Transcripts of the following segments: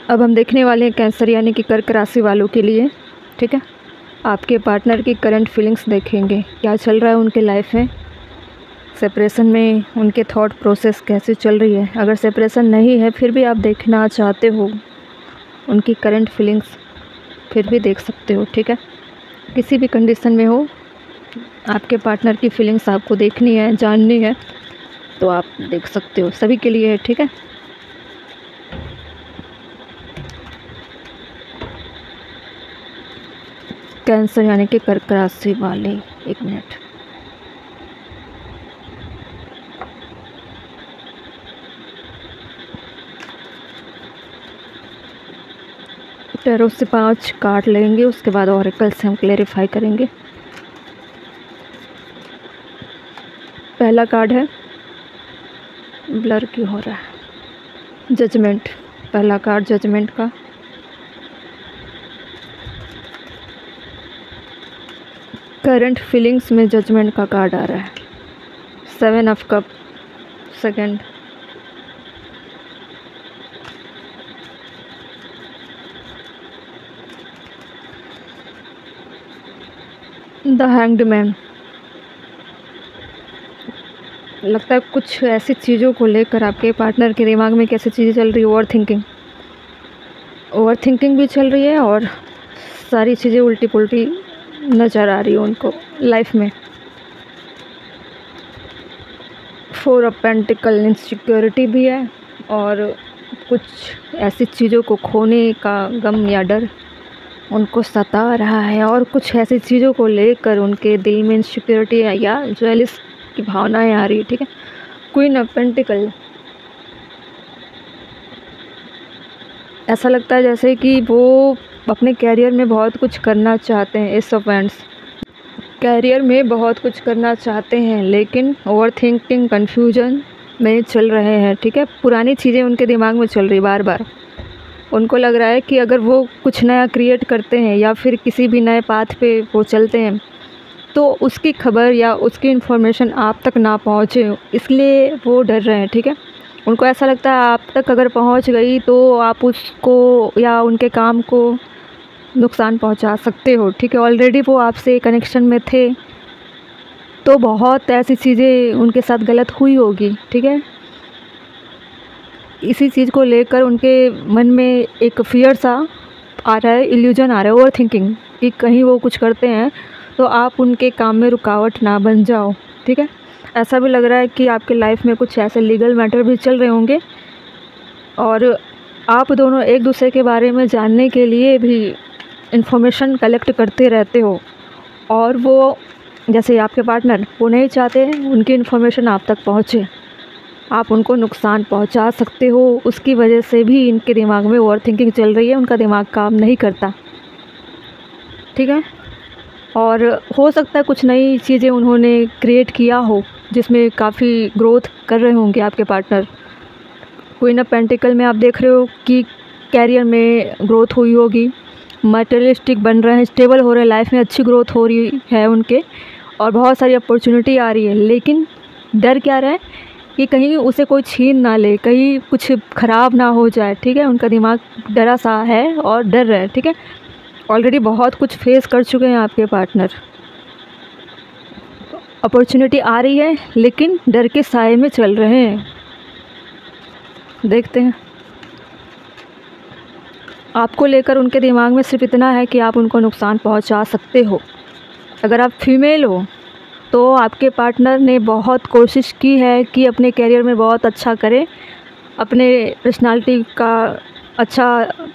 अब हम देखने वाले हैं कैंसर यानी कि कर्क राशि वालों के लिए। ठीक है, आपके पार्टनर की करंट फीलिंग्स देखेंगे, क्या चल रहा है उनके लाइफ में, सेपरेशन में उनके थॉट प्रोसेस कैसे चल रही है। अगर सेपरेशन नहीं है फिर भी आप देखना चाहते हो उनकी करंट फीलिंग्स, फिर भी देख सकते हो। ठीक है, किसी भी कंडीशन में हो, आपके पार्टनर की फीलिंग्स आपको देखनी है, जाननी है, तो आप देख सकते हो, सभी के लिए है। ठीक है, कैंसर यानी कि कर्क राशि वाले, एक मिनट। टैरो से 5 कार्ड लेंगे, उसके बाद ऑरेकल से हम क्लेरिफाई करेंगे। पहला कार्ड है, ब्लर क्यों हो रहा है, जजमेंट। पहला कार्ड जजमेंट का। करंट फीलिंग्स में जजमेंट का कार्ड आ रहा है। 7 of cup second, the hanged man. लगता है कुछ ऐसी चीज़ों को लेकर आपके पार्टनर के दिमाग में कैसी चीज़ें चल रही है, ओवर थिंकिंग भी चल रही है और सारी चीज़ें उल्टी पुल्टी नज़र आ रही है उनको लाइफ में। 4 ऑफ पेंटिकल, इनसिक्योरिटी भी है और कुछ ऐसी चीज़ों को खोने का गम या डर उनको सता रहा है और कुछ ऐसी चीज़ों को लेकर उनके दिल में इनसिक्योरिटी या जेलस की भावनाएं आ रही है। ठीक है, क्वीन ऑफ पेंटिकल। ऐसा लगता है जैसे कि वो अपने कैरियर में बहुत कुछ करना चाहते हैं। एस ऑफ वैंड्स, कैरियर में बहुत कुछ करना चाहते हैं लेकिन ओवर थिंकिंग, कन्फ्यूजन में चल रहे हैं। ठीक है, पुरानी चीज़ें उनके दिमाग में चल रही बार बार। उनको लग रहा है कि अगर वो कुछ नया क्रिएट करते हैं या फिर किसी भी नए पाथ पे वो चलते हैं तो उसकी खबर या उसकी इन्फॉर्मेशन आप तक ना पहुँचे, इसलिए वो डर रहे हैं। ठीक है, उनको ऐसा लगता है आप तक अगर पहुँच गई तो आप उसको या उनके काम को नुकसान पहुँचा सकते हो। ठीक है, ऑलरेडी वो आपसे कनेक्शन में थे तो बहुत ऐसी चीज़ें उनके साथ गलत हुई होगी। ठीक है, इसी चीज़ को लेकर उनके मन में एक फियर सा आ रहा है, इल्यूजन आ रहा है, ओवर थिंकिंग, कि कहीं वो कुछ करते हैं तो आप उनके काम में रुकावट ना बन जाओ। ठीक है, ऐसा भी लग रहा है कि आपके लाइफ में कुछ ऐसे लीगल मैटर भी चल रहे होंगे और आप दोनों एक दूसरे के बारे में जानने के लिए भी इंफॉर्मेशन कलेक्ट करते रहते हो और वो, जैसे आपके पार्टनर, वो नहीं चाहते उनकी इन्फॉर्मेशन आप तक पहुँचे, आप उनको नुकसान पहुंचा सकते हो। उसकी वजह से भी इनके दिमाग में ओवर थिंकिंग चल रही है, उनका दिमाग काम नहीं करता। ठीक है, और हो सकता है कुछ नई चीज़ें उन्होंने क्रिएट किया हो जिसमें काफ़ी ग्रोथ कर रहे होंगे आपके पार्टनर। क्वीन ऑफ पेंटिकल में आप देख रहे हो कि कैरियर में ग्रोथ हुई होगी, मटेरियलिस्टिक बन रहे हैं, स्टेबल हो रहे हैं, लाइफ में अच्छी ग्रोथ हो रही है उनके और बहुत सारी अपॉर्चुनिटी आ रही है। लेकिन डर क्या रहा है कि कहीं उसे कोई छीन ना ले, कहीं कुछ ख़राब ना हो जाए। ठीक है, उनका दिमाग डरा सा है और डर रहा है। ठीक है, ऑलरेडी बहुत कुछ फेस कर चुके हैं आपके पार्टनर, अपॉर्चुनिटी आ रही है लेकिन डर के साए में चल रहे हैं। देखते हैं, आपको लेकर उनके दिमाग में सिर्फ इतना है कि आप उनको नुकसान पहुंचा सकते हो। अगर आप फीमेल हो तो आपके पार्टनर ने बहुत कोशिश की है कि अपने कैरियर में बहुत अच्छा करें, अपने पर्सनालिटी का अच्छा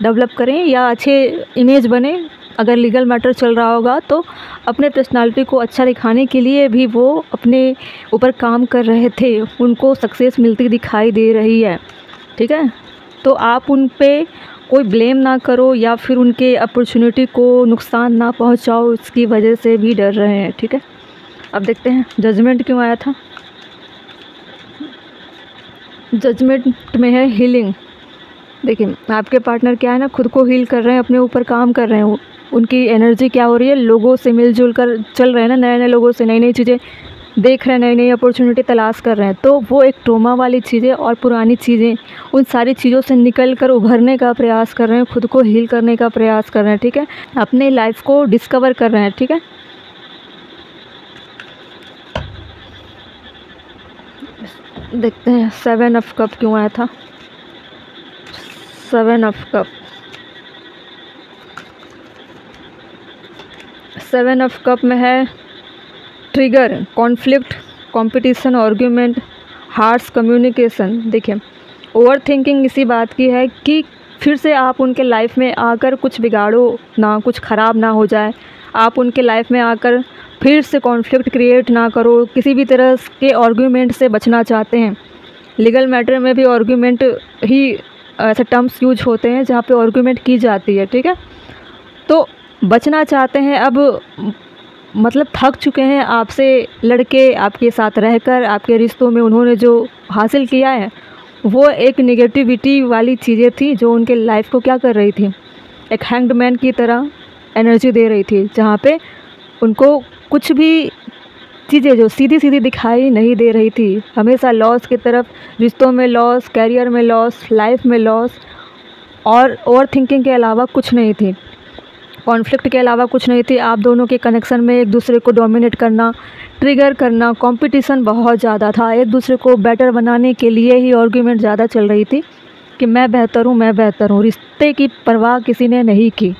डेवलप करें या अच्छे इमेज बने। अगर लीगल मैटर चल रहा होगा तो अपने पर्सनालिटी को अच्छा दिखाने के लिए भी वो अपने ऊपर काम कर रहे थे, उनको सक्सेस मिलती दिखाई दे रही है। ठीक है, तो आप उन पे कोई ब्लेम ना करो या फिर उनके अपॉर्चुनिटी को नुकसान ना पहुंचाओ, इसकी वजह से भी डर रहे हैं। ठीक है, अब देखते हैं जजमेंट क्यों आया था। जजमेंट में है हीलिंग। देखिए, आपके पार्टनर क्या है ना, खुद को हील कर रहे हैं, अपने ऊपर काम कर रहे हैं। उनकी एनर्जी क्या हो रही है, लोगों से मिलजुल कर चल रहे हैं ना, नए नए लोगों से नई नई चीज़ें देख रहे हैं, नई नई अपॉर्चुनिटी तलाश कर रहे हैं, तो वो एक ट्रॉमा वाली चीज़ें और पुरानी चीज़ें, उन सारी चीज़ों से निकल कर उभरने का प्रयास कर रहे हैं, खुद को हील करने का प्रयास कर रहे हैं, ठीक है, अपने लाइफ को डिस्कवर कर रहे हैं, ठीक है। देखते हैं 7 ऑफ कप क्यों आया था। 7 ऑफ कप, 7 ऑफ कप में है trigger, conflict, competition, argument, harsh communication. देखिए, ओवर थिंकिंग इसी बात की है कि फिर से आप उनके लाइफ में आकर कुछ बिगाड़ो ना, कुछ ख़राब ना हो जाए, आप उनके लाइफ में आकर फिर से कॉन्फ्लिक्ट क्रिएट ना करो, किसी भी तरह के आर्ग्यूमेंट से बचना चाहते हैं। लीगल मैटर में भी आर्ग्यूमेंट ही ऐसे टर्म्स यूज होते हैं जहाँ पे आर्ग्यूमेंट की जाती है, ठीक है। तो बचना चाहते हैं, अब मतलब थक चुके हैं आपसे लड़के, आपके साथ रहकर, आपके रिश्तों में उन्होंने जो हासिल किया है वो एक नेगेटिविटी वाली चीज़ें थी जो उनके लाइफ को क्या कर रही थी, एक हैंग्ड मैन की तरह एनर्जी दे रही थी, जहाँ पे उनको कुछ भी चीज़ें जो सीधी सीधी दिखाई नहीं दे रही थी, हमेशा लॉस की तरफ, रिश्तों में लॉस, कैरियर में लॉस, लाइफ में लॉस, और ओवर थिंकिंग के अलावा कुछ नहीं थी, कॉन्फ्लिक्ट के अलावा कुछ नहीं थी। आप दोनों के कनेक्शन में एक दूसरे को डोमिनेट करना, ट्रिगर करना, कंपटीशन बहुत ज़्यादा था, एक दूसरे को बेटर बनाने के लिए ही आर्ग्यूमेंट ज़्यादा चल रही थी कि मैं बेहतर हूँ, मैं बेहतर हूँ, रिश्ते की परवाह किसी ने नहीं की।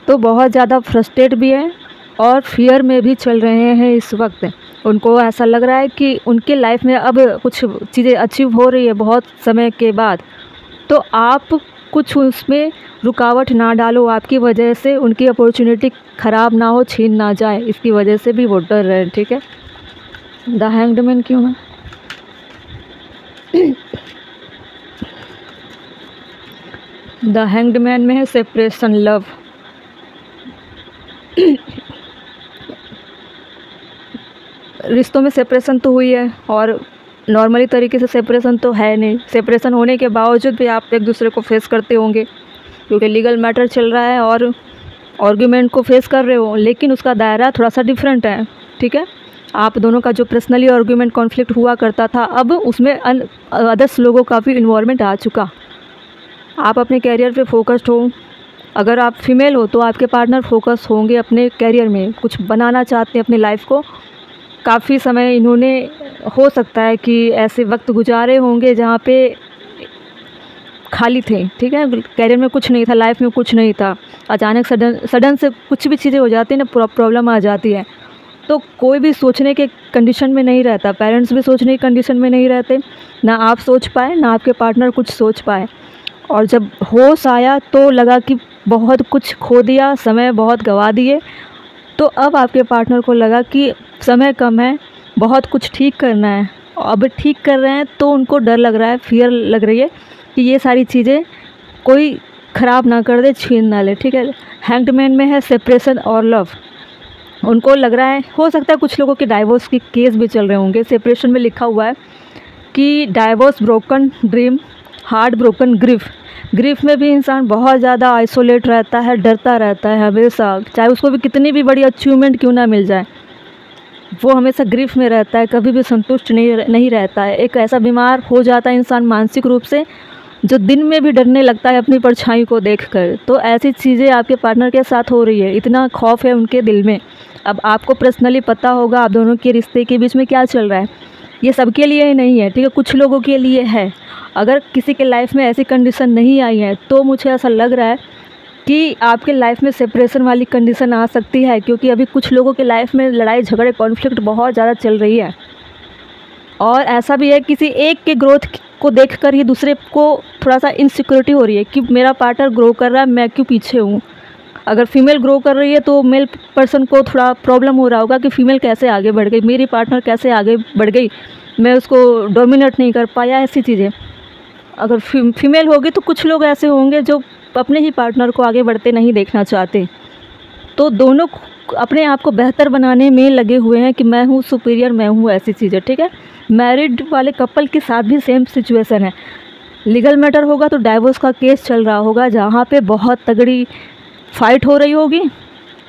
तो बहुत ज़्यादा फ्रस्ट्रेट भी है और फियर में भी चल रहे हैं इस वक्त। उनको ऐसा लग रहा है कि उनके लाइफ में अब कुछ चीज़ें अचीव हो रही है बहुत समय के बाद, तो आप कुछ उसमें रुकावट ना डालो, आपकी वजह से उनकी अपॉर्चुनिटी ख़राब ना हो, छीन ना जाए, इसकी वजह से भी वो डर रहे हैं, ठीक है। द हैंग्ड मैन क्यों है? द हैंग्ड मैन में है सेपरेशन, लव। रिश्तों में सेपरेशन तो हुई है और नॉर्मली तरीके से सेपरेशन तो है नहीं, सेपरेशन होने के बावजूद भी आप एक दूसरे को फेस करते होंगे क्योंकि लीगल मैटर चल रहा है और आर्ग्यूमेंट को फेस कर रहे हो, लेकिन उसका दायरा थोड़ा सा डिफरेंट है, ठीक है। आप दोनों का जो पर्सनली आर्ग्यूमेंट कॉन्फ्लिक्ट हुआ करता था, अब उसमें अदर्स लोगों का भी इन्वॉल्वमेंट आ चुका। आप अपने कैरियर पे फोकस्ड हो, अगर आप फीमेल हो तो आपके पार्टनर फोकस होंगे अपने कैरियर में, कुछ बनाना चाहते हैं अपनी लाइफ को। काफ़ी समय इन्होंने हो सकता है कि ऐसे वक्त गुजारे होंगे जहाँ पे खाली थे, ठीक है, कैरियर में कुछ नहीं था, लाइफ में कुछ नहीं था, अचानक सडन से कुछ भी चीज़ें हो जाती हैं ना, प्रॉब्लम आ जाती है, तो कोई भी सोचने के कंडीशन में नहीं रहता, पेरेंट्स भी सोचने की कंडीशन में नहीं रहते, ना आप सोच पाए ना आपके पार्टनर कुछ सोच पाए। और जब होश आया तो लगा कि बहुत कुछ खो दिया, समय बहुत गंवा दिए, तो अब आपके पार्टनर को लगा कि समय कम है, बहुत कुछ ठीक करना है, अब ठीक कर रहे हैं तो उनको डर लग रहा है, फियर लग रही है कि ये सारी चीज़ें कोई ख़राब ना कर दे, छीन ना ले, ठीक है। हैंग्ड मैन में है सेपरेशन और लव। उनको लग रहा है, हो सकता है कुछ लोगों के डाइवोर्स के केस भी चल रहे होंगे। सेपरेशन में लिखा हुआ है कि divorce, broken dream, heart broken, grief में भी इंसान बहुत ज़्यादा आइसोलेट रहता है, डरता रहता है हमेशा, चाहे उसको भी कितनी भी बड़ी अचीवमेंट क्यों ना मिल जाए, वो हमेशा ग्रीफ में रहता है, कभी भी संतुष्ट नहीं रहता है। एक ऐसा बीमार हो जाता है इंसान मानसिक रूप से, जो दिन में भी डरने लगता है अपनी परछाई को देखकर। तो ऐसी चीज़ें आपके पार्टनर के साथ हो रही है, इतना खौफ है उनके दिल में। अब आपको पर्सनली पता होगा आप दोनों के रिश्ते के बीच में क्या चल रहा है, ये सबके लिए ही नहीं है, ठीक है, कुछ लोगों के लिए है। अगर किसी के लाइफ में ऐसी कंडीशन नहीं आई है तो मुझे ऐसा लग रहा है कि आपके लाइफ में सेपरेशन वाली कंडीशन आ सकती है, क्योंकि अभी कुछ लोगों के लाइफ में लड़ाई झगड़े कॉन्फ्लिक्ट बहुत ज़्यादा चल रही है। और ऐसा भी है किसी एक के ग्रोथ को देखकर ही दूसरे को थोड़ा सा इनसिक्योरिटी हो रही है कि मेरा पार्टनर ग्रो कर रहा है, मैं क्यों पीछे हूँ। अगर फीमेल ग्रो कर रही है तो मेल पर्सन को थोड़ा प्रॉब्लम हो रहा होगा कि फ़ीमेल कैसे आगे बढ़ गई, मेरी पार्टनर कैसे आगे बढ़ गई, मैं उसको डोमिनेट नहीं कर पाया, ऐसी चीज़ें। अगर फीमेल होगी तो कुछ लोग ऐसे होंगे जो अपने ही पार्टनर को आगे बढ़ते नहीं देखना चाहते। तो दोनों अपने आप को बेहतर बनाने में लगे हुए हैं कि मैं हूँ सुपीरियर, मैं हूँ, ऐसी चीज़ें, ठीक है। मैरिड वाले कपल के साथ भी सेम सिचुएशन है। लीगल मैटर होगा तो डाइवोर्स का केस चल रहा होगा, जहाँ पे बहुत तगड़ी फाइट हो रही होगी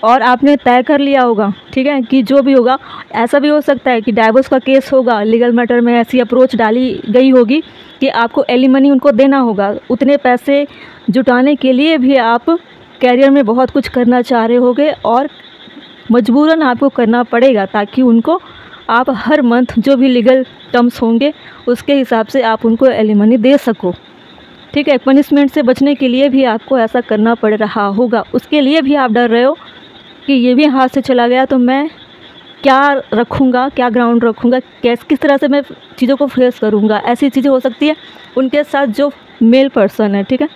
और आपने तय कर लिया होगा, ठीक है, कि जो भी होगा, ऐसा भी हो सकता है कि डाइवोर्स का केस होगा, लीगल मैटर में ऐसी अप्रोच डाली गई होगी कि आपको एलिमनी उनको देना होगा। उतने पैसे जुटाने के लिए भी आप कैरियर में बहुत कुछ करना चाह रहे होगे और मजबूरन आपको करना पड़ेगा, ताकि उनको आप हर मंथ जो भी लीगल टर्म्स होंगे उसके हिसाब से आप उनको एलिमनी दे सको, ठीक है। पनिशमेंट से बचने के लिए भी आपको ऐसा करना पड़ रहा होगा। उसके लिए भी आप डर रहे हो कि ये भी हाथ से चला गया तो मैं क्या रखूँगा, क्या ग्राउंड रखूँगा, किस तरह से मैं चीज़ों को फेस करूँगा। ऐसी चीज़ें हो सकती है उनके साथ जो मेल पर्सन है, ठीक है।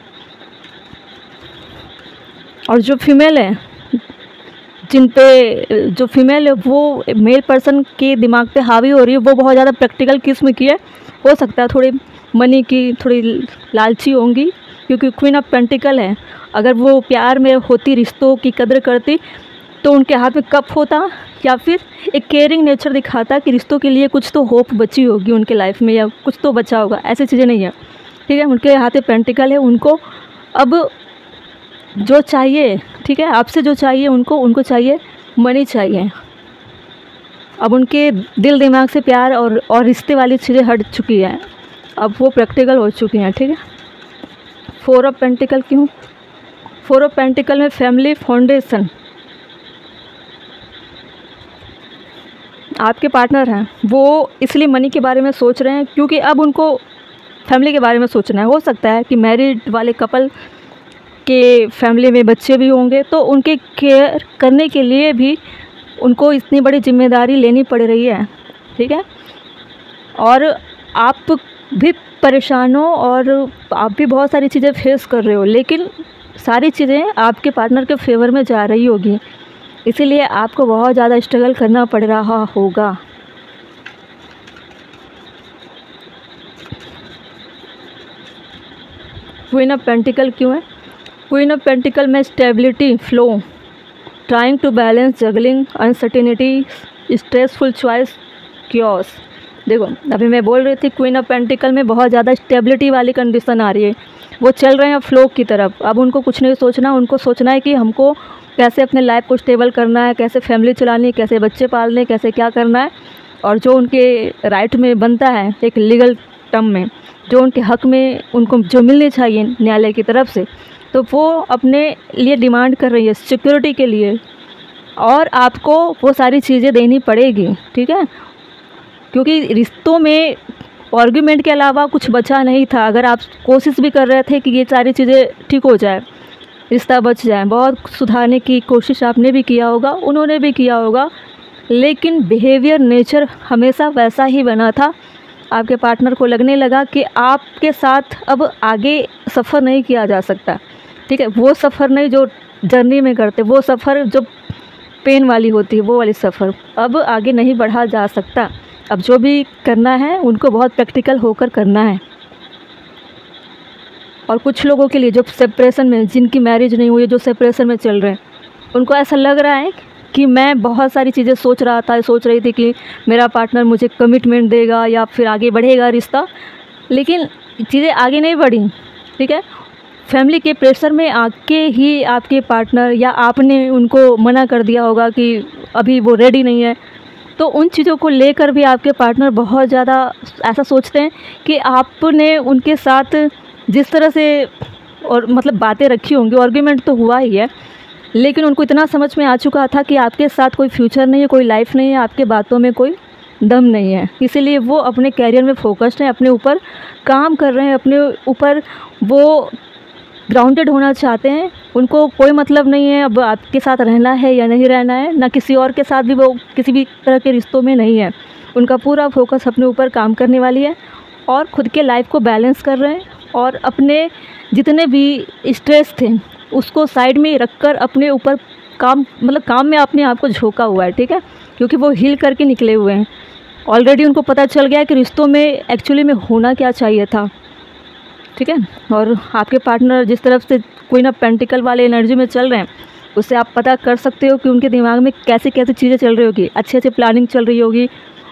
और जो फीमेल है, जो फीमेल है वो मेल पर्सन के दिमाग पे हावी हो रही है, वो बहुत ज़्यादा प्रैक्टिकल किस्म की है। हो सकता है थोड़ी मनी की थोड़ी लालची होंगी, क्योंकि क्वीन ऑफ पेंटिकल है। अगर वो प्यार में होती, रिश्तों की कदर करती, तो उनके हाथ में कप होता या फिर एक केयरिंग नेचर दिखाता कि रिश्तों के लिए कुछ तो होप बची होगी उनके लाइफ में, या कुछ तो बचा होगा। ऐसी चीज़ें नहीं है, ठीक है। उनके हाथ में पेंटिकल है, उनको अब जो चाहिए, ठीक है, आपसे जो चाहिए उनको चाहिए मनी चाहिए। अब उनके दिल दिमाग से प्यार और रिश्ते वाली चीज़ें हट चुकी हैं, अब वो प्रैक्टिकल हो चुकी हैं, ठीक है। 4 ऑफ पेंटिकल क्यों? 4 ऑफ पेंटिकल में फैमिली फाउंडेशन, आपके पार्टनर हैं वो इसलिए मनी के बारे में सोच रहे हैं क्योंकि अब उनको फैमिली के बारे में सोचना है। हो सकता है कि मैरिड वाले कपल के फैमिली में बच्चे भी होंगे, तो उनके केयर करने के लिए भी उनको इतनी बड़ी जिम्मेदारी लेनी पड़ रही है, ठीक है। और आप भी परेशान हो और आप भी बहुत सारी चीज़ें फेस कर रहे हो, लेकिन सारी चीज़ें आपके पार्टनर के फेवर में जा रही होगी, इसीलिए आपको बहुत ज़्यादा स्ट्रगल करना पड़ रहा होगा। क्वीन ऑफ पेंटिकल क्यों है? क्वीन ऑफ पेंटिकल में stability, flow, trying to balance, juggling, uncertainty, stressful choice, chaos. देखो अभी मैं बोल रही थी क्वीन ऑफ पेंटिकल में बहुत ज़्यादा स्टेबिलिटी वाली कंडीशन आ रही है, वो चल रहे हैं फ्लो की तरफ। अब उनको कुछ नहीं सोचना, उनको सोचना है कि हमको कैसे अपने लाइफ को स्टेबल करना है, कैसे फैमिली चलानी है, कैसे बच्चे पालने, कैसे क्या करना है, और जो उनके राइट में बनता है एक लीगल टर्म में, जो उनके हक में उनको जो मिलनी चाहिए न्यायालय की तरफ से, तो वो अपने लिए डिमांड कर रही है सिक्योरिटी के लिए, और आपको वो सारी चीज़ें देनी पड़ेगी, ठीक है। क्योंकि रिश्तों में आर्गुमेंट के अलावा कुछ बचा नहीं था। अगर आप कोशिश भी कर रहे थे कि ये सारी चीज़ें ठीक हो जाए, रिश्ता बच जाए, बहुत सुधारने की कोशिश आपने भी किया होगा, उन्होंने भी किया होगा, लेकिन बिहेवियर, नेचर हमेशा वैसा ही बना था। आपके पार्टनर को लगने लगा कि आपके साथ अब आगे सफ़र नहीं किया जा सकता, ठीक है। वो सफ़र नहीं जो जर्नी में करते, वो सफ़र जो पेन वाली होती है, वो वाली सफ़र अब आगे नहीं बढ़ा जा सकता। अब जो भी करना है उनको बहुत प्रैक्टिकल होकर करना है। और कुछ लोगों के लिए जो सेपरेशन में, जिनकी मैरिज नहीं हुई है, जो सेपरेशन में चल रहे हैं, उनको ऐसा लग रहा है कि मैं बहुत सारी चीज़ें सोच रही थी कि मेरा पार्टनर मुझे कमिटमेंट देगा या फिर आगे बढ़ेगा रिश्ता, लेकिन चीज़ें आगे नहीं बढ़ी, ठीक है। फैमिली के प्रेशर में आके ही आपके पार्टनर या आपने उनको मना कर दिया होगा कि अभी वो रेडी नहीं है, तो उन चीज़ों को लेकर भी आपके पार्टनर बहुत ज़्यादा ऐसा सोचते हैं कि आपने उनके साथ जिस तरह से और मतलब बातें रखी होंगी, आर्गुमेंट तो हुआ ही है, लेकिन उनको इतना समझ में आ चुका था कि आपके साथ कोई फ्यूचर नहीं है, कोई लाइफ नहीं है, आपके बातों में कोई दम नहीं है, इसीलिए वो अपने कैरियर में फोकस्ड हैं, अपने ऊपर काम कर रहे हैं, अपने ऊपर वो ग्राउंडेड होना चाहते हैं। उनको कोई मतलब नहीं है अब आपके साथ रहना है या नहीं रहना है, ना किसी और के साथ भी वो किसी भी तरह के रिश्तों में नहीं है। उनका पूरा फोकस अपने ऊपर काम करने वाली है और ख़ुद के लाइफ को बैलेंस कर रहे हैं, और अपने जितने भी स्ट्रेस थे उसको साइड में रखकर अपने ऊपर काम में अपने आप को झोंका हुआ है, ठीक है। क्योंकि वो हील करके निकले हुए हैं। ऑलरेडी उनको पता चल गया कि रिश्तों में एक्चुअली में होना क्या चाहिए था, ठीक है। और आपके पार्टनर जिस तरफ से क्वीन ऑफ पेंटिकल वाले एनर्जी में चल रहे हैं, उससे आप पता कर सकते हो कि उनके दिमाग में कैसे कैसे चीज़ें चल रही होगी, अच्छे से प्लानिंग चल रही होगी,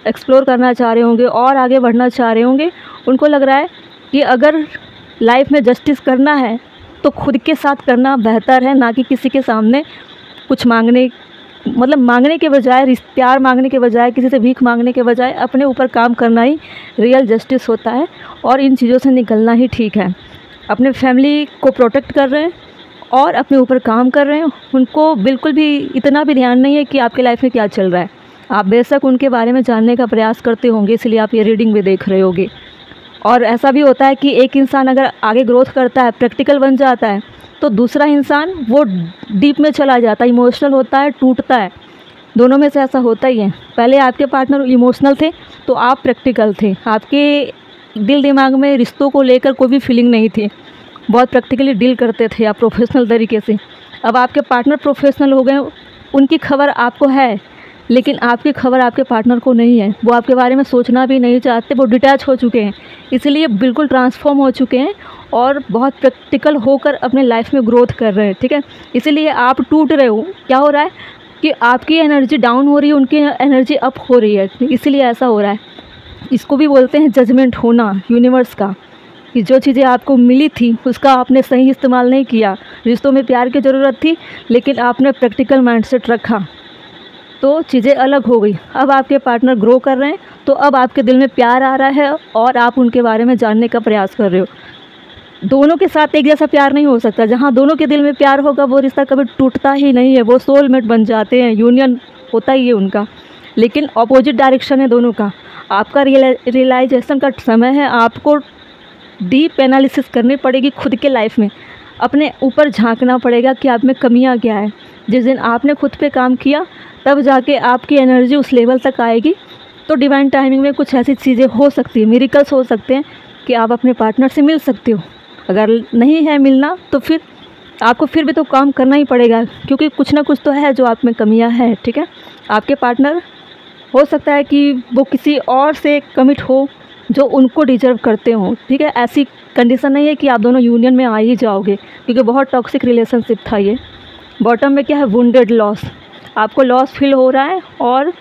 एक्सप्लोर करना चाह रहे होंगे और आगे बढ़ना चाह रहे होंगे। उनको लग रहा है कि अगर लाइफ में जस्टिस करना है तो खुद के साथ करना बेहतर है, ना कि किसी के सामने कुछ मांगने मतलब मांगने के बजाय, प्यार मांगने के बजाय, किसी से भीख मांगने के बजाय अपने ऊपर काम करना ही रियल जस्टिस होता है और इन चीज़ों से निकलना ही ठीक है। अपने फैमिली को प्रोटेक्ट कर रहे हैं और अपने ऊपर काम कर रहे हैं। उनको बिल्कुल भी इतना भी ध्यान नहीं है कि आपके लाइफ में क्या चल रहा है। आप बेशक उनके बारे में जानने का प्रयास करते होंगे, इसलिए आप ये रीडिंग भी देख रहे होंगे। और ऐसा भी होता है कि एक इंसान अगर आगे ग्रोथ करता है, प्रैक्टिकल बन जाता है, तो दूसरा इंसान वो डीप में चला जाता है, इमोशनल होता है, टूटता है। दोनों में से ऐसा होता ही है। पहले आपके पार्टनर इमोशनल थे तो आप प्रैक्टिकल थे, आपके दिल दिमाग में रिश्तों को लेकर कोई भी फीलिंग नहीं थी, बहुत प्रैक्टिकली डील करते थे आप प्रोफेशनल तरीके से। अब आपके पार्टनर प्रोफेशनल हो गए, उनकी खबर आपको है लेकिन आपकी खबर आपके पार्टनर को नहीं है। वो आपके बारे में सोचना भी नहीं चाहते, वो डिटैच हो चुके हैं, इसलिए बिल्कुल ट्रांसफॉर्म हो चुके हैं और बहुत प्रैक्टिकल होकर अपने लाइफ में ग्रोथ कर रहे हैं, ठीक है। इसीलिए आप टूट रहे हो। क्या हो रहा है कि आपकी एनर्जी डाउन हो रही है, उनकी एनर्जी अप हो रही है, इसलिए ऐसा हो रहा है। इसको भी बोलते हैं जजमेंट होना यूनिवर्स का, कि जो चीज़ें आपको मिली थी उसका आपने सही इस्तेमाल नहीं किया। रिश्तों में प्यार की ज़रूरत थी लेकिन आपने प्रैक्टिकल माइंडसेट रखा तो चीज़ें अलग हो गई। अब आपके पार्टनर ग्रो कर रहे हैं तो अब आपके दिल में प्यार आ रहा है और आप उनके बारे में जानने का प्रयास कर रहे हो। दोनों के साथ एक जैसा प्यार नहीं हो सकता। जहाँ दोनों के दिल में प्यार होगा वो रिश्ता कभी टूटता ही नहीं है, वो सोलमेट बन जाते हैं, यूनियन होता ही है उनका। लेकिन ऑपोजिट डायरेक्शन है दोनों का। आपका रियलाइजेशन का समय है, आपको डीप एनालिसिस करनी पड़ेगी खुद के लाइफ में, अपने ऊपर झांकना पड़ेगा कि आप में कमियां क्या है। जिस दिन आपने खुद पे काम किया तब जाके आपकी एनर्जी उस लेवल तक आएगी। तो डिवाइन टाइमिंग में कुछ ऐसी चीज़ें हो सकती है, मिरेकल्स हो सकते हैं कि आप अपने पार्टनर से मिल सकते हो। अगर नहीं है मिलना तो फिर आपको फिर भी तो काम करना ही पड़ेगा, क्योंकि कुछ ना कुछ तो है जो आप में कमियां हैं, ठीक है। आपके पार्टनर हो सकता है कि वो किसी और से कमिट हो जो उनको डिजर्व करते हो, ठीक है। ऐसी कंडीशन नहीं है कि आप दोनों यूनियन में आ ही जाओगे, क्योंकि बहुत टॉक्सिक रिलेशनशिप था ये। बॉटम में क्या है, वुंडेड लॉस, आपको लॉस फील हो रहा है और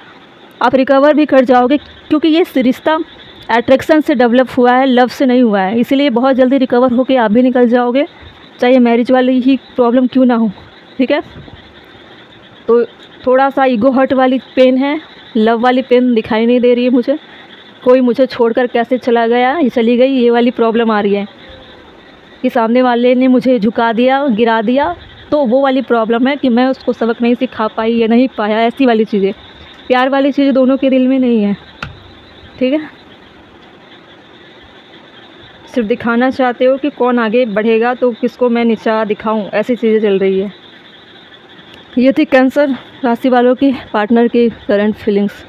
आप रिकवर भी कर जाओगे, क्योंकि ये रिश्ता अट्रैक्शन से डेवलप हुआ है, लव से नहीं हुआ है। इसीलिए बहुत जल्दी रिकवर होके आप भी निकल जाओगे, चाहे मैरिज वाली ही प्रॉब्लम क्यों ना हो, ठीक है। तो थोड़ा सा ईगो हर्ट वाली पेन है, लव वाली पेन दिखाई नहीं दे रही है मुझे। कोई मुझे छोड़कर कैसे चला गया, ये चली गई, ये वाली प्रॉब्लम आ रही है कि सामने वाले ने मुझे झुका दिया, गिरा दिया, तो वो वाली प्रॉब्लम है कि मैं उसको सबक नहीं सिखा पाई या नहीं पाया, ऐसी वाली चीज़ें। प्यार वाली चीज़ें दोनों के दिल में नहीं है, ठीक है। सिर्फ दिखाना चाहते हो कि कौन आगे बढ़ेगा तो किसको मैं नीचा दिखाऊं, ऐसी चीज़ें चल रही है। ये थी कैंसर राशि वालों की पार्टनर की करंट फीलिंग्स।